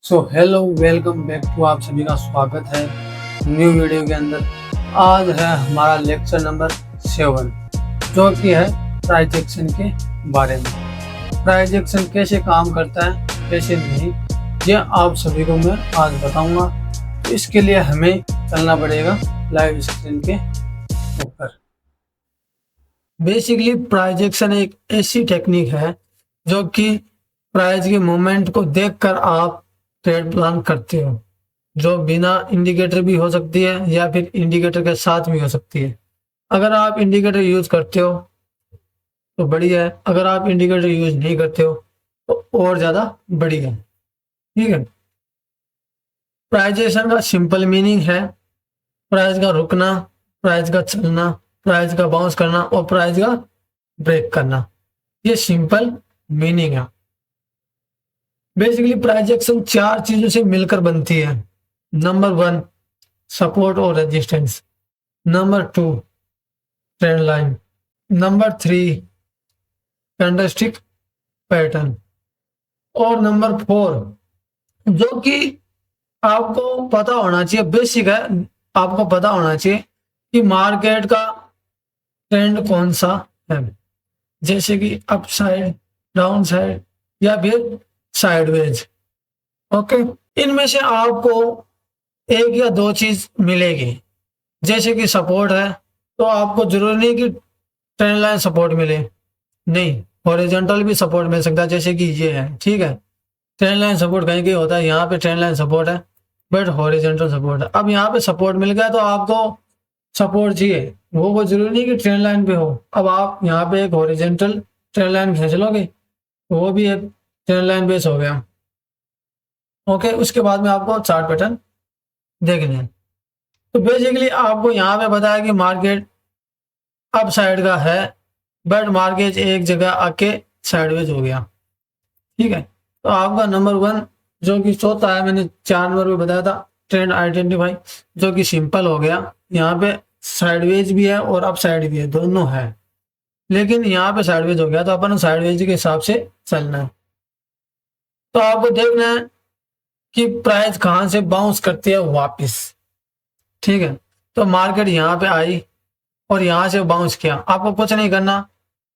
So hello welcome back to आप सभी का स्वागत है न्यू वीडियो के अंदर। आज है हमारा लेक्चर नंबर 7 जो कि है प्राइजेक्शन के बारे में। प्राइजेक्शन कैसे काम करता है कैसे नहीं ये आप सभी को मैं आज बताऊंगा। तो इसके लिए हमें चलना पड़ेगा लाइव स्क्रीन के ऊपर। बेसिकली प्राइजेक्शन एक ऐसी टेक्निक है जो कि प्राइज के मूवमेंट को देखकर आप ट्रेड प्लान करते हो, जो बिना इंडिकेटर भी हो सकती है या फिर इंडिकेटर के साथ भी हो सकती है। अगर आप इंडिकेटर यूज करते हो तो बढ़िया है, अगर आप इंडिकेटर यूज नहीं करते हो तो और ज्यादा बढ़िया है। ठीक है। प्राइजेशन का सिंपल मीनिंग है प्राइस का रुकना, प्राइस का चलना, प्राइस का बाउंस करना और प्राइस का ब्रेक करना। ये सिंपल मीनिंग है। बेसिकली प्राइजेक्शन 4 चीजों से मिलकर बनती है। नंबर 1 सपोर्ट और resistance, number 2 trend line, number 3 candlestick pattern और नंबर 4 जो कि आपको पता होना चाहिए, बेसिक है, आपको पता होना चाहिए कि मार्केट का ट्रेंड कौन सा है, जैसे कि अप साइड, डाउन साइड या फिर साइडवेज। ओके, इनमें से आपको एक या दो चीज मिलेगी। जैसे कि सपोर्ट है तो आपको जरूरी नहीं कि ट्रेंड लाइन सपोर्ट मिले, नहीं, हॉरिजॉन्टल भी सपोर्ट मिल सकता है, जैसे कि ये है। ठीक है, ट्रेंड लाइन सपोर्ट कहीं कहीं होता है, यहाँ पे ट्रेंड लाइन सपोर्ट है बट हॉरिजॉन्टल सपोर्ट है। अब यहाँ पे सपोर्ट मिल गया तो आपको सपोर्ट चाहिए, वो कोई जरूरी नहीं कि ट्रेंड लाइन पे हो। अब आप यहाँ पे एक हॉरिजॉन्टल ट्रेंड लाइन खींच लोगे तो वो भी एक ट्रेंड लाइन बेस हो गया। ओके, उसके बाद में आपको चार्ट पैटर्न देखने हैं। तो बेसिकली आपको यहाँ पे बताया कि मार्केट अप साइड का है बट मार्केट एक जगह आके साइडवेज हो गया। ठीक है, तो आपका नंबर 1 जो कि चौथा है, मैंने 4 नंबर पे बताया था, ट्रेंड आइडेंटिफाई, जो कि सिंपल हो गया। यहाँ पे साइडवेज भी है और अप साइड भी है, दोनों है, लेकिन यहाँ पे साइडवेज हो गया तो अपन साइडवेज के हिसाब से चलना है। तो आपको देखना है कि प्राइस कहाँ से बाउंस करती है वापिस। ठीक है, तो मार्केट यहाँ पे आई और यहाँ से बाउंस किया, आपको कुछ नहीं करना,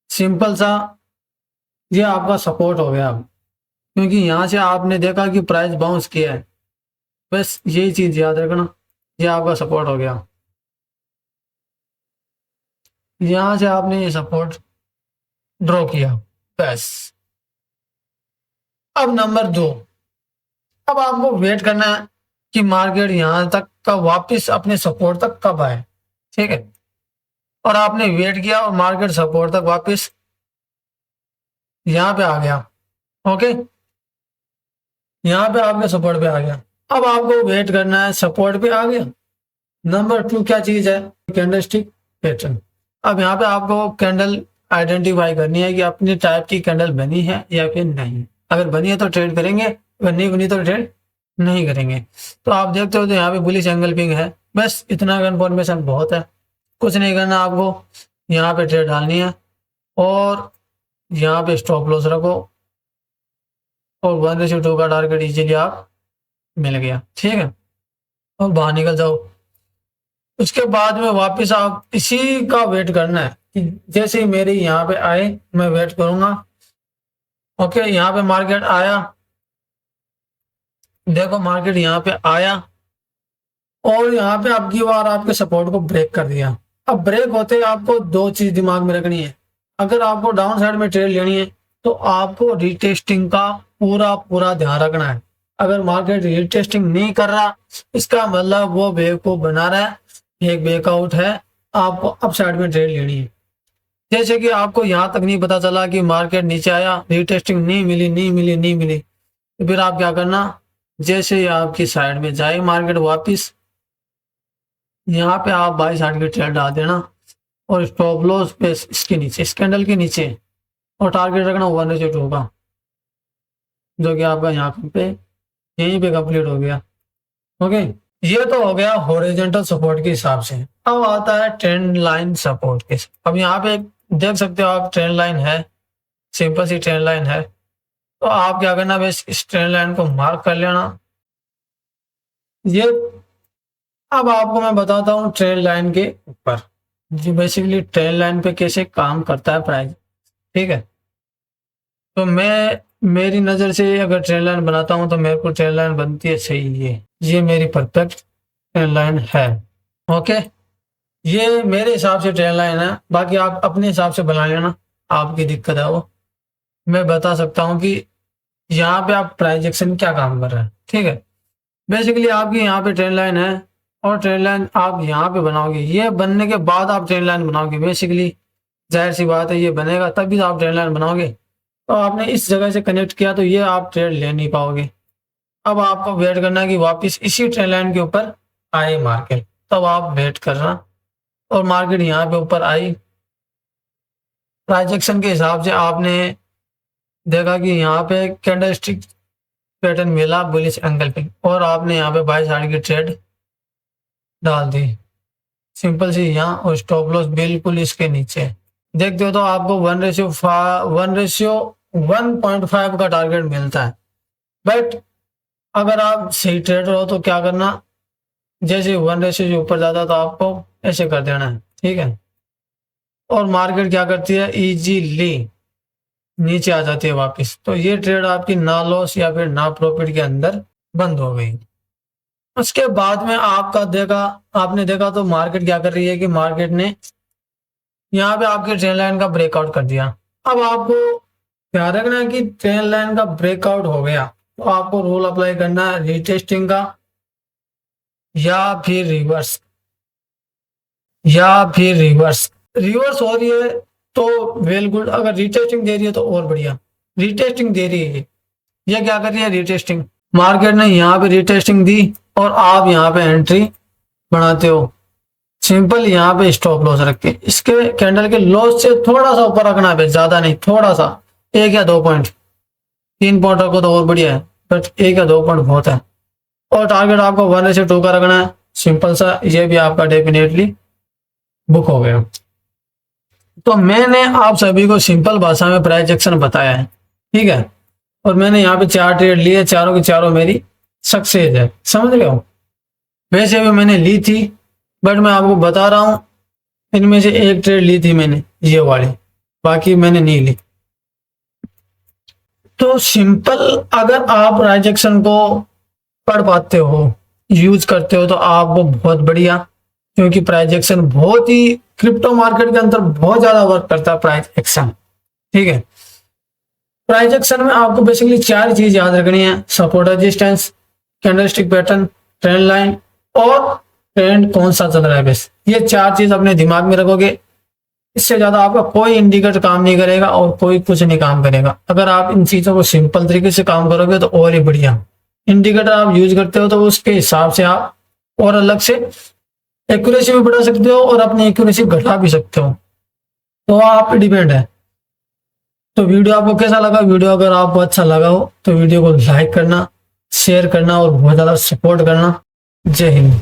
सिंपल सा ये आपका सपोर्ट हो गया। क्योंकि यहाँ से आपने देखा कि प्राइस बाउंस किया है, बस यही चीज याद रखना, ये आपका सपोर्ट हो गया। यहाँ से आपने ये सपोर्ट ड्रॉ किया, बस। अब नंबर 2, अब आपको वेट करना है कि मार्केट यहाँ तक का वापस अपने सपोर्ट तक कब आए। ठीक है, और आपने वेट किया और मार्केट सपोर्ट तक वापस यहाँ पे आ गया। ओके, यहाँ पे आपके सपोर्ट पे आ गया। अब आपको वेट करना है, सपोर्ट पे आ गया। नंबर 2 क्या चीज है, कैंडलस्टिक पैटर्न। अब यहाँ पे आपको कैंडल आइडेंटिफाई करनी है कि अपनी टाइप की कैंडल बनी है या फिर नहीं। अगर बनी है तो ट्रेड करेंगे, अगर नहीं बनी तो ट्रेड नहीं करेंगे। तो आप देखते हो तो यहाँ पे बुलिश एंगल्फिंग है, बस इतना कंफर्मेशन बहुत है, कुछ नहीं करना आपको। यहाँ पे ट्रेड डालनी है और यहाँ पे स्टॉप लॉस रखो और 1:2 का टारगेट इजीली आप मिल गया। ठीक है, और बाहर निकल जाओ। उसके बाद में वापस आप इसी का वेट करना है कि जैसे ही मेरे यहाँ पे आए मैं वेट करूंगा। ओके, यहाँ पे मार्केट आया, देखो मार्केट यहाँ पे आया और यहाँ पे आपकी बार आपके सपोर्ट को ब्रेक कर दिया। अब ब्रेक होते आपको 2 चीज दिमाग में रखनी है। अगर आपको डाउन साइड में ट्रेड लेनी है तो आपको रीटेस्टिंग का पूरा पूरा ध्यान रखना है। अगर मार्केट रीटेस्टिंग नहीं कर रहा, इसका मतलब वो वेव को बना रहा है, एक ब्रेकआउट है, आपको अप साइड में ट्रेड लेनी है। जैसे कि आपको यहाँ तक नहीं पता चला कि मार्केट नीचे आया, रीटेस्टिंग नहीं मिली नहीं मिली नहीं मिली, तो फिर आप क्या करना, जैसे ही आपकी साइड में जाए मार्केट वापिस, यहाँ पे आप बाई साइड की ट्रेड डाल देना और स्टॉप लॉस पे इसके नीचे, इस कैंडल के नीचे, और टारगेट रखना 1:2 का, जो कि आपका यहाँ पे यहीं पे कंप्लीट हो गया। ओके, ये तो हो गया हॉरिजॉन्टल सपोर्ट के हिसाब से। अब आता है ट्रेंड लाइन सपोर्ट के। अब यहाँ पे देख सकते हो आप, ट्रेंड लाइन है, सिंपल सी ट्रेंड लाइन है। तो आप क्या करना, बस इस ट्रेंड लाइन को मार्क कर लेना। ये अब आपको मैं बताता हूँ ट्रेंड लाइन के ऊपर जी बेसिकली ट्रेंड लाइन पे कैसे काम करता है प्राइस। ठीक है, तो मैं मेरी नज़र से अगर ट्रेंड लाइन बनाता हूँ तो मेरे को ट्रेंड लाइन बनती है सही, ये मेरी परफेक्ट ट्रेंड लाइन है। ओके, ये मेरे हिसाब से ट्रेंड लाइन है, बाकी आप अपने हिसाब से बना लेना, आपकी दिक्कत है वो। मैं बता सकता हूँ कि यहाँ पे आप प्राइजेक्शन क्या काम कर रहा है। ठीक है, बेसिकली आपकी यहाँ पे ट्रेंड लाइन है और ट्रेंड लाइन आप यहाँ पे बनाओगे, ये बनने के बाद आप ट्रेंड लाइन बनाओगे। बेसिकली जाहिर सी बात है, ये बनेगा तभी तो आप ट्रेंड लाइन बनाओगे। तो आपने इस जगह से कनेक्ट किया तो ये आप ट्रेड ले नहीं पाओगे। अब आपको वेट करना है कि वापस इसी ट्रेंड लाइन के ऊपर आए मार्केट, तब आप वेट करना। और मार्केट यहाँ पे ऊपर आई, ट्रांजैक्शन के हिसाब से आपने देखा कि यहाँ पे कैंडलस्टिक पैटर्न मिला बुलिश एंगल पे, और आपने यहाँ पे बाई साइड की ट्रेड डाल दी सिंपल सी यहाँ, और स्टॉप लॉस बिल्कुल इसके नीचे। देखते हो तो आपको 1:1.5 का टारगेट मिलता है। बट अगर आप सही ट्रेडर हो तो क्या करना, जैसे 1 रेशियो से ऊपर जाता तो आपको ऐसे कर देना है। ठीक है, और मार्केट क्या करती है, इजीली नीचे आ जाती है वापस, तो ये ट्रेड आपकी ना लॉस या फिर ना प्रॉफिट के अंदर बंद हो गई। उसके बाद में आपने देखा तो मार्केट क्या कर रही है कि मार्केट ने यहाँ पे आपके ट्रेंड लाइन का ब्रेकआउट कर दिया। अब आपको ध्यान रखना है कि ट्रेंड लाइन का ब्रेकआउट हो गया तो आपको रूल अप्लाई करना है रीटेस्टिंग का या फिर रिवर्स, रिवर्स हो रही है तो वेल गुड, अगर रीटेस्टिंग दे रही है तो और बढ़िया। रीटेस्टिंग दे रही है, ये क्या कर रही है, रीटेस्टिंग। मार्केट ने यहाँ पे रीटेस्टिंग दी और आप यहाँ पे एंट्री बनाते हो सिंपल, यहाँ पे स्टॉप लॉस रख के इसके कैंडल के लॉस से थोड़ा सा ऊपर रखना है, ज्यादा नहीं, थोड़ा सा 1 या 2 पॉइंट, 3 पॉइंट रखो तो और बढ़िया है, बट 1 या 2 पॉइंट बहुत है। और टारगेट आपको 1:2 का रखना है सिंपल सा, ये भी आपका डेफिनेटली बुक हो गया। तो मैंने आप सभी को सिंपल भाषा में प्राइस एक्शन बताया है। ठीक है, और मैंने यहाँ पे 4 ट्रेड लिए, चारों की चारों मेरी सक्सेस है, समझ रहे हो। वैसे भी मैंने ली थी बट मैं आपको बता रहा हूँ, इनमें से एक ट्रेड ली थी मैंने ये वाली, बाकी मैंने नहीं ली। तो सिंपल अगर आप ट्रांजैक्शन को पढ़ पाते हो, यूज करते हो तो आपको बहुत बढ़िया, क्योंकि प्राइस एक्शन बहुत ही क्रिप्टो मार्केट के अंदर बहुत ज्यादा वर्क करता है प्राइस एक्शन। ठीक है, प्राइस एक्शन में आपको बेसिकली 4 चीज याद रखनी है, support resistance, candlestick pattern, trend line और ट्रेंड कौन सा चल रहा है। बस ये 4 चीज अपने दिमाग में रखोगे, इससे ज्यादा आपका कोई इंडिकेटर काम नहीं करेगा और कोई कुछ नहीं काम करेगा। अगर आप इन चीजों को सिंपल तरीके से काम करोगे तो और ही बढ़िया। इंडिकेटर आप यूज करते हो तो उसके हिसाब से आप और अलग से एक्यूरेसी भी बढ़ा सकते हो और अपनी एक्यूरेसी घटा भी सकते हो, तो आप डिपेंड है। तो वीडियो आपको कैसा लगा, वीडियो अगर आपको अच्छा लगा हो तो वीडियो को लाइक करना, शेयर करना और बहुत ज्यादा सपोर्ट करना। जय हिंद।